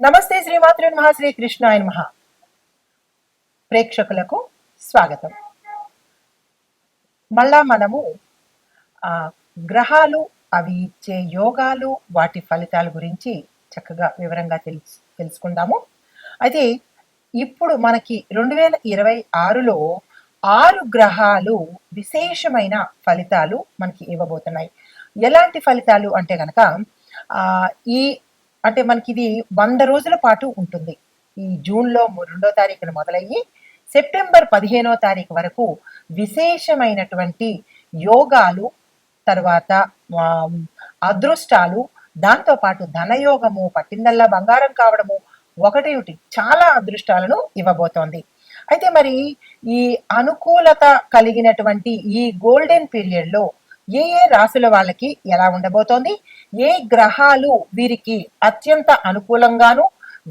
నమస్తే శ్రీమాతృ నమః శ్రీ కృష్ణాయ నమః. ప్రేక్షకులకు స్వాగతం. మళ్ళా మనము ఆ గ్రహాలు అవి ఇచ్చే యోగాలు వాటి ఫలితాల గురించి చక్కగా వివరంగా తెలుసుకుందాము. అయితే ఇప్పుడు మనకి 2026లో 6 గ్రహాలు విశేషమైన ఫలితాలు మనకి ఇవ్వబోతున్నాయి. ఎలాంటి ఫలితాలు అంటే గనక ఈ అంటే మనకి ఇది 100 రోజుల పాటు ఉంటుంది. ఈ జూన్లో 2వ తారీఖున మొదలయ్యి సెప్టెంబర్ 15వ తారీఖు వరకు విశేషమైనటువంటి యోగాలు, తర్వాత అదృష్టాలు, దాంతోపాటు ధనయోగము, పట్టిందల్లా బంగారం కావడము, ఒకటి చాలా అదృష్టాలను ఇవ్వబోతోంది. అయితే మరి ఈ అనుకూలత కలిగినటువంటి ఈ గోల్డెన్ పీరియడ్లో ఏ ఏ రాశుల వాళ్ళకి ఎలా ఉండబోతోంది, ఏ గ్రహాలు వీరికి అత్యంత అనుకూలంగాను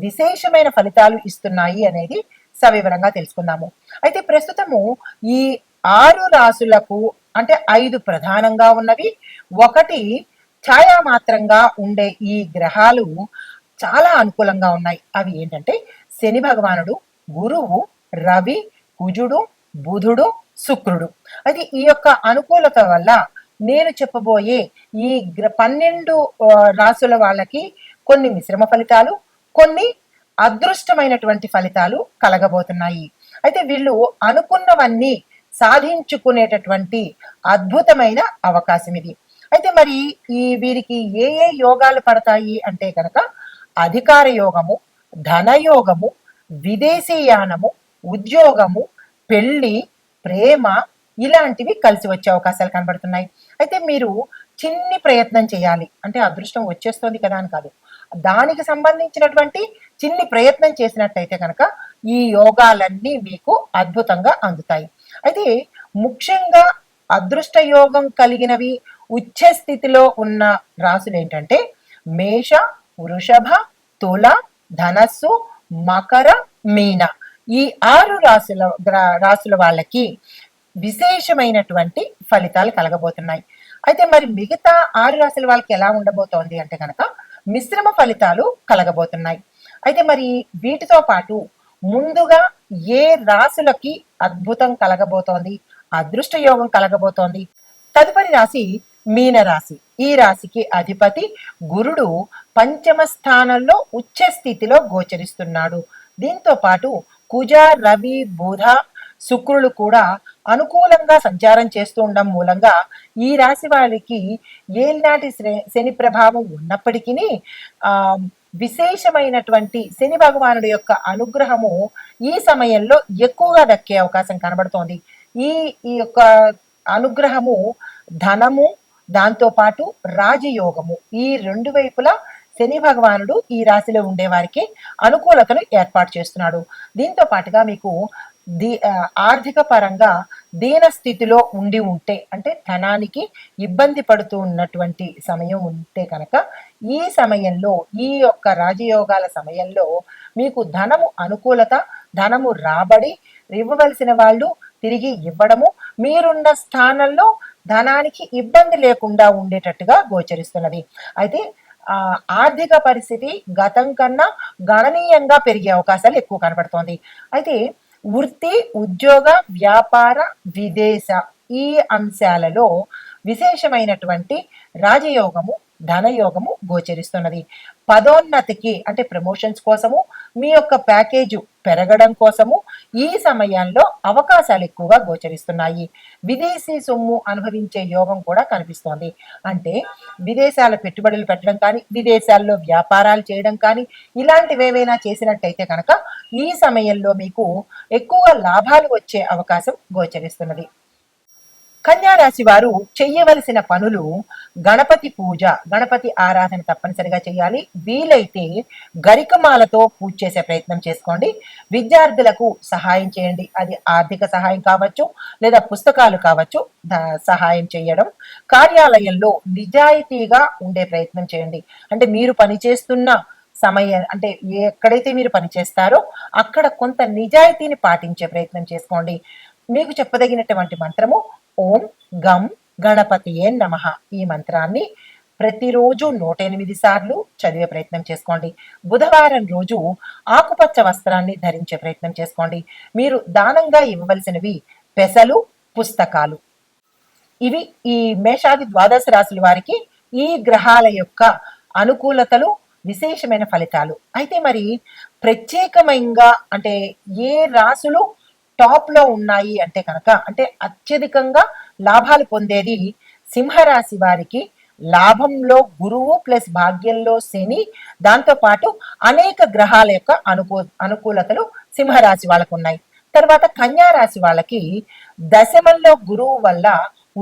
విశేషమైన ఫలితాలు ఇస్తున్నాయి అనేది సవివరంగా తెలుసుకుందాము. అయితే ప్రస్తుతము ఈ 6 రాశులకు అంటే 5 ప్రధానంగా ఉన్నవి, ఒకటి ఛాయామాత్రంగా ఉండే ఈ గ్రహాలు చాలా అనుకూలంగా ఉన్నాయి. అవి ఏంటంటే శని భగవానుడు, గురువు, రవి, కుజుడు, బుధుడు, శుక్రుడు. అది ఈ యొక్క అనుకూలత వల్ల నేను చెప్పబోయే ఈ 12 రాసుల వాళ్ళకి కొన్ని మిశ్రమ ఫలితాలు, కొన్ని అదృష్టమైనటువంటి ఫలితాలు కలగబోతున్నాయి. అయితే వీళ్ళు అనుకున్నవన్నీ సాధించుకునేటటువంటి అద్భుతమైన అవకాశం ఇది. అయితే మరి వీరికి ఏ ఏ యోగాలు పడతాయి అంటే కనుక అధికార యోగము, ధనయోగము, విదేశీయానము, ఉద్యోగము, పెళ్లి, ప్రేమ ఇలాంటివి కలిసి వచ్చే అవకాశాలు కనబడుతున్నాయి. అయితే మీరు చిన్ని ప్రయత్నం చేయాలి. అంటే అదృష్టం వచ్చేస్తుంది కదా అని కాదు, దానికి సంబంధించినటువంటి చిన్ని ప్రయత్నం చేసినట్టయితే కనుక ఈ యోగాలన్నీ మీకు అద్భుతంగా అందుతాయి. అయితే ముఖ్యంగా అదృష్ట యోగం కలిగినవి ఉచ్చ స్థితిలో ఉన్న రాశులు ఏంటంటే మేష, వృషభ, తుల, ధనస్సు, మకర, మీన. ఈ 6 రాశుల వాళ్ళకి విశేషమైనటువంటి ఫలితాలు కలగబోతున్నాయి. అయితే మరి మిగతా 6 రాశుల వాళ్ళకి ఎలా ఉండబోతోంది అంటే కనుక మిశ్రమ ఫలితాలు కలగబోతున్నాయి. అయితే మరి వీటితో పాటు ముందుగా ఏ రాశులకి అద్భుతం కలగబోతోంది, అదృష్ట యోగం కలగబోతోంది? తదుపరి రాశి మీన రాశి. ఈ రాశికి అధిపతి గురుడు పంచమ స్థానంలో ఉచ్చ స్థితిలో గోచరిస్తున్నాడు. దీంతో పాటు కుజ, రవి, బుధ, శుక్రులు కూడా అనుకూలంగా సంచారం చేస్తూ ఉండడం మూలంగా ఈ రాశి వారికి ఏలినాటి శని ప్రభావం ఉన్నప్పటికీ విశేషమైనటువంటి శని భగవానుడి యొక్క అనుగ్రహము ఈ సమయంలో ఎక్కువగా దక్కే అవకాశం కనబడుతోంది. ఈ యొక్క అనుగ్రహము ధనము, దాంతో పాటు రాజయోగము, ఈ 2 వైపులా శని భగవానుడు ఈ రాశిలో ఉండే వారికి అనుకూలతను ఏర్పాటు చేస్తున్నాడు. దీంతో పాటుగా మీకు ఆర్థిక పరంగా దీన స్థితిలో ఉంటే అంటే ధనానికి ఇబ్బంది పడుతూ ఉన్నటువంటి సమయం ఉంటే కనుక ఈ సమయంలో, ఈ యొక్క రాజయోగాల సమయంలో మీకు ధనము అనుకూలత, ధనము రాబడి, ఇవ్వవలసిన వాళ్ళు తిరిగి ఇవ్వడము, మీరున్న స్థానంలో ధనానికి ఇబ్బంది లేకుండా ఉండేటట్టుగా గోచరిస్తున్నది. అయితే ఆర్థిక పరిస్థితి గతం కన్నా గణనీయంగా పెరిగే అవకాశాలు ఎక్కువ కనబడుతోంది. అయితే వృత్తి, ఉద్యోగ, వ్యాపార, విదేశ ఈ అంశాలలో విశేషమైనటువంటి రాజయోగము, ధనయోగము గోచరిస్తున్నది. పదోన్నతికి అంటే ప్రమోషన్స్ కోసము, మీ యొక్క ప్యాకేజు పెరగడం కోసము ఈ సమయంలో అవకాశాలు ఎక్కువగా గోచరిస్తున్నాయి. విదేశీ సొమ్ము అనుభవించే యోగం కూడా కనిపిస్తోంది. అంటే విదేశాల పెట్టుబడులు పెట్టడం కానీ, విదేశాల్లో వ్యాపారాలు చేయడం కానీ ఇలాంటివి ఏవైనా చేసినట్టయితే కనుక ఈ సమయంలో మీకు ఎక్కువ లాభాలు వచ్చే అవకాశం గోచరిస్తున్నది. కన్యా రాశి వారు చెయ్యవలసిన పనులు గణపతి పూజ, గణపతి ఆరాధన తప్పనిసరిగా చేయాలి. వీలైతే గరికమాలతో పూజ చేసే ప్రయత్నం చేసుకోండి. విద్యార్థులకు సహాయం చేయండి. అది ఆర్థిక సహాయం కావచ్చు, లేదా పుస్తకాలు కావచ్చు, సహాయం చేయడం. కార్యాలయంలో నిజాయితీగా ఉండే ప్రయత్నం చేయండి. అంటే మీరు పనిచేస్తున్న సమయం అంటే ఎక్కడైతే మీరు పనిచేస్తారో అక్కడ కొంత నిజాయితీని పాటించే ప్రయత్నం చేసుకోండి. మీకు చెప్పదగినటువంటి మంత్రము ఓం గం గణపతియే నమః. ఈ మంత్రాన్ని ప్రతిరోజు 108 సార్లు చదివే ప్రయత్నం చేసుకోండి. బుధవారం రోజు ఆకుపచ్చ వస్త్రాన్ని ధరించే ప్రయత్నం చేసుకోండి. మీరు దానంగా ఇవ్వవలసినవి పెసలు, పుస్తకాలు. ఇవి ఈ మేషాది ద్వాదశ రాశుల వారికి ఈ గ్రహాల యొక్క అనుకూలతలు, విశేషమైన ఫలితాలు. అయితే మరి ప్రత్యేకమైనగా అంటే ఏ రాశులు టాప్ లో ఉన్నాయి అంటే కనుక, అంటే అత్యధికంగా లాభాలు పొందేది సింహరాశి వారికి. లాభంలో గురువు ప్లస్ భాగ్యంలో శని, దాంతో పాటు అనేక గ్రహాల యొక్క అనుకూలతలు సింహరాశి వాళ్ళకు ఉన్నాయి. తర్వాత కన్యా రాశి వాళ్ళకి దశమంలో గురువు వల్ల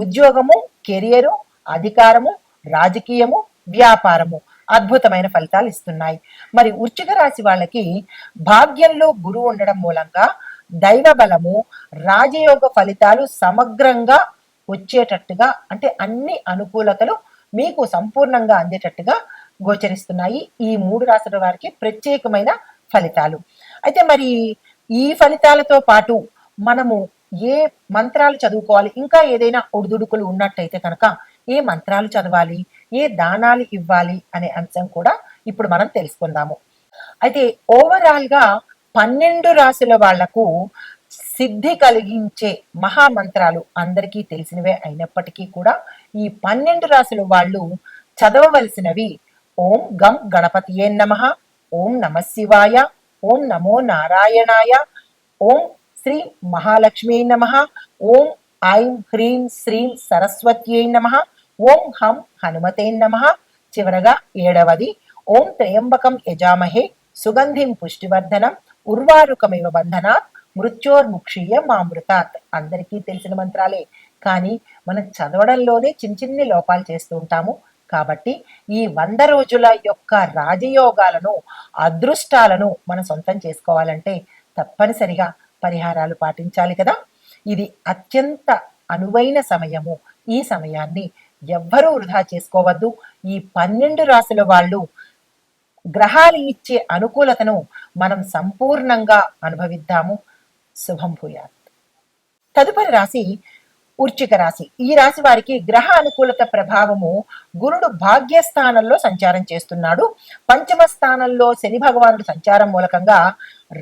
ఉద్యోగము, కెరియరు, అధికారము, రాజకీయము, వ్యాపారము అద్భుతమైన ఫలితాలు ఇస్తున్నాయి. మరి వృశ్చిక రాశి వాళ్ళకి భాగ్యంలో గురువు ఉండడం మూలంగా దైవ బలము, రాజయోగ ఫలితాలు సమగ్రంగా వచ్చేటట్టుగా, అంటే అన్ని అనుకూలతలు మీకు సంపూర్ణంగా అందేటట్టుగా గోచరిస్తున్నాయి. ఈ 3 రాశుల వారికి ప్రత్యేకమైన ఫలితాలు. అయితే మరి ఈ ఫలితాలతో పాటు మనము ఏ మంత్రాలు చదువుకోవాలి, ఇంకా ఏదైనా ఒడిదుడుకులు ఉన్నట్టయితే కనుక ఏ మంత్రాలు చదవాలి, ఏ దానాలు ఇవ్వాలి అనే అంశం కూడా ఇప్పుడు మనం తెలుసుకుందాము. అయితే ఓవరాల్ గా 12 రాశుల వాళ్లకు సిద్ధి కలిగించే మహామంత్రాలు అందరికీ తెలిసినవే అయినప్పటికీ కూడా ఈ 12 రాశుల వాళ్ళు చదవవలసినవి: ఓం గం గణపతియే నమః, ఓం నమ శివాయ, ఓం నమో నారాయణాయ, ఓం శ్రీ మహాలక్ష్మీ నమః, ఓం ఐం హ్రీం శ్రీం సరస్వత్యై నమః, ఓం హం హనుమతే నమః. చివరగా 7వది ఓం త్రయంబకం యజామహే సుగంధిం పుష్టివర్ధనం ఉర్వారుకమివ బంధనాత్ మృత్యోర్ముక్షీయ మామృతాత్. అందరికీ తెలిసిన మంత్రాలే, కానీ మనం చదవడంలోనే చిన్ని లోపాలు చేస్తూ ఉంటాము. కాబట్టి ఈ 100 రోజుల యొక్క రాజయోగాలను, అదృష్టాలను మనం సొంతం చేసుకోవాలంటే తప్పనిసరిగా పరిహారాలు పాటించాలి కదా. ఇది అత్యంత అనువైన సమయము. ఈ సమయాన్ని ఎవ్వరూ వృధా చేసుకోవద్దు. ఈ 12 రాశుల వాళ్ళు గ్రహాలు ఇచ్చే అనుకూలతను మనం సంపూర్ణంగా అనుభవిద్దాము. శుభం భూయాత్. తదుపరి రాశి వృశ్చిక రాశి. ఈ రాశి వారికి గ్రహ అనుకూలత ప్రభావము గురుడు భాగ్యస్థానంలో సంచారం చేస్తున్నాడు. పంచమ స్థానంలో శని భగవానుడు సంచారం మూలకంగా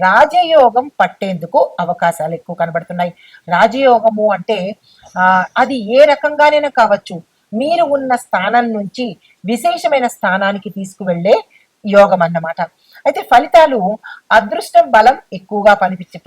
రాజయోగం పట్టేందుకు అవకాశాలు ఎక్కువ కనబడుతున్నాయి. రాజయోగము అంటే అది ఏ రకంగానైనా కావచ్చు, మీరు ఉన్న స్థానం నుంచి విశేషమైన స్థానానికి తీసుకువెళ్లే యోగం అన్నమాట. అయితే ఫలితాలు అదృష్టం బలం ఎక్కువగా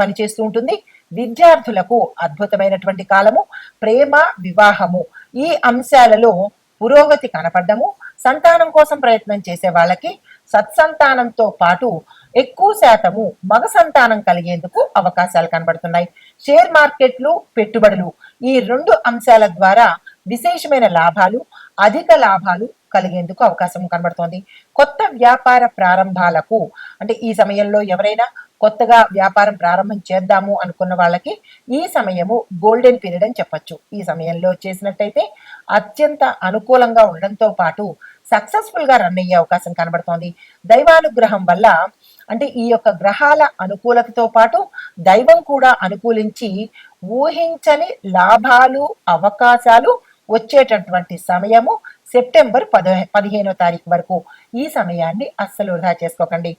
పనిచేస్తూ ఉంటుంది. విద్యార్థులకు అద్భుతమైనటువంటి కాలము. ప్రేమ, వివాహము ఈ అంశాలలో పురోగతి కనపడము. సంతానం కోసం ప్రయత్నం చేసే వాళ్ళకి సత్సంతానంతో పాటు ఎక్కువ శాతము మగ సంతానం కలిగేందుకు అవకాశాలు కనబడుతున్నాయి. షేర్ మార్కెట్లు, పెట్టుబడులు ఈ 2 అంశాల ద్వారా విశేషమైన లాభాలు, అధిక లాభాలు కలిగేందుకు అవకాశం కనబడుతోంది. కొత్త వ్యాపార ప్రారంభాలకు, అంటే ఈ సమయంలో ఎవరైనా కొత్తగా వ్యాపారం ప్రారంభం చేద్దాము అనుకున్న వాళ్ళకి ఈ సమయము గోల్డెన్ పీరియడ్ అని చెప్పొచ్చు. ఈ సమయంలో చేసినట్టయితే అత్యంత అనుకూలంగా ఉండడంతో పాటు సక్సెస్ఫుల్ గా రన్ అయ్యే అవకాశం కనబడుతోంది. దైవానుగ్రహం వల్ల, అంటే ఈ యొక్క గ్రహాల అనుకూలతతో పాటు దైవం కూడా అనుకూలించి ఊహించని లాభాలు, అవకాశాలు వచ్చేటటువంటి సమయము సెప్టెంబర్ 15వ తారీఖు వరకు. ఈ సమయాన్ని అస్సలు వృధా చేసుకోకండి.